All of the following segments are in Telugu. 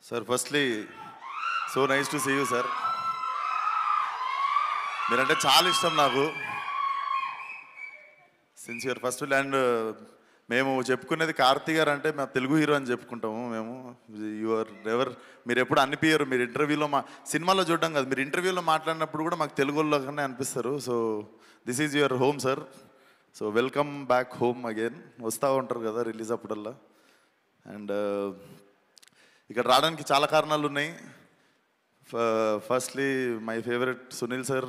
Sir, firstly, so nice to see you, sir. మీరంటే చాలా ఇష్టం నాకు. సిన్స్ యువర్ ఫస్ట్ ల్యాండ్ మేము చెప్పుకునేది కార్తీ గారు అంటే మేము తెలుగు హీరో అని చెప్పుకుంటాము మేము. యువర్ ఎవర్ మీరు ఎప్పుడు అనిపించరు. మీరు ఇంటర్వ్యూలో సినిమాలో చూడడం కాదు, మీరు ఇంటర్వ్యూలో మాట్లాడినప్పుడు కూడా మాకు తెలుగులోనే అనిపిస్తారు. So this is your home sir. So welcome back home again. వస్తూ ఉంటారు కదా రిలీజ్ అప్పుడల్లా. అండ్ ఇక్కడ రావడానికి చాలా కారణాలు ఉన్నాయి. Firstly my favourite Sunil sir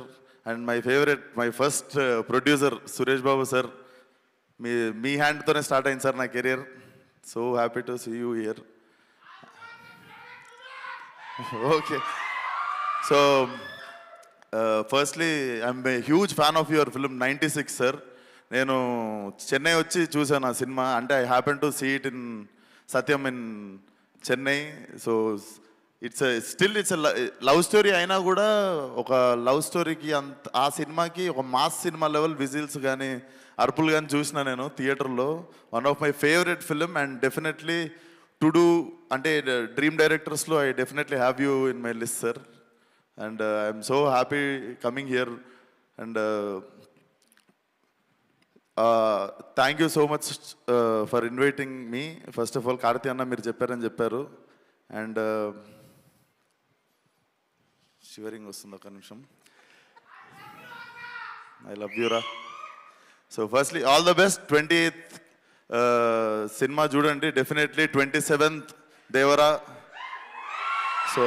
and my first producer Suresh Babu sir. మీ హ్యాండ్తోనే స్టార్ట్ అయింది సార్ నా career. So happy to see you here. Okay, so firstly I'm a huge fan of your film 96 sir. నేను చెన్నై వచ్చి చూసాను ఆ సినిమా. అంటే I happen to see it in Sathyam in Chennai. So it's love story అయినా కూడా ఒక లవ్ స్టోరీకి ఆ సినిమాకి ఒక మాస్ సినిమా లెవెల్ విజిల్స్ కానీ అరుపులు కానీ చూసిన నేను థియేటర్లో. One of my favourite film and definitely to do అంటే డ్రీమ్ డైరెక్టర్స్లో I definitely have you in my list sir. And I'm so happy coming here. And thank you so much for inviting me. First of all Karthi అన్న మీరు చెప్పారని చెప్పారు. అండ్ షివరింగ్ వస్తుంది, ఒక నిమిషం. ఐ లవ్ యూ రా. So firstly all the best. 28th cinema చూడండి డెఫినెట్లీ. 27th దేవరా. సో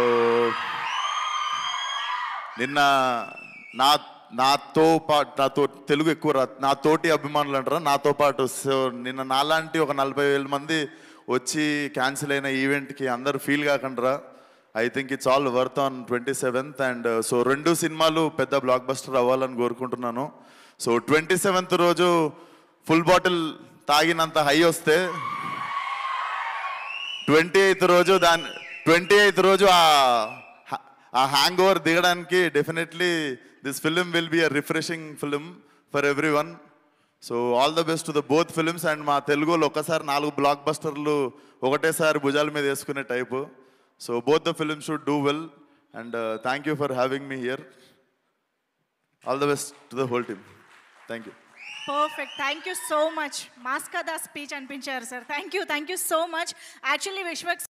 నిన్న నాతో తెలుగు ఎక్కువ నా తోటి అభిమానులు అంటారా, నాతో పాటు. సో నిన్న నాలాంటి ఒక 40,000 మంది వచ్చి క్యాన్సిల్ అయిన ఈవెంట్కి అందరు ఫీల్ కాకుండా I think it's all worth on 27th. And so 2 సినిమాలు పెద్ద బ్లాక్ బస్టర్ అవ్వాలని కోరుకుంటున్నాను. సో 27th రోజు ఫుల్ బాటిల్ తాగినంత హై వస్తే 28th రోజు ఆ హ్యాంగ్ ఓవర్ దిగడానికి definitely this film will be a refreshing film for every one. So all the best to the both films. And మా తెలుగులో ఒక్కసారి 4 బ్లాక్ బస్టర్లు ఒకటేసారి భుజాల మీద వేసుకునే type. So both the films should do well. And thank you for having me here. All the best to the whole team. Thank you. Perfect. Thank you so much. మాస్కా దా స్పీచ్ అనిపించారు sir. Thank you so much. Actually Vishwak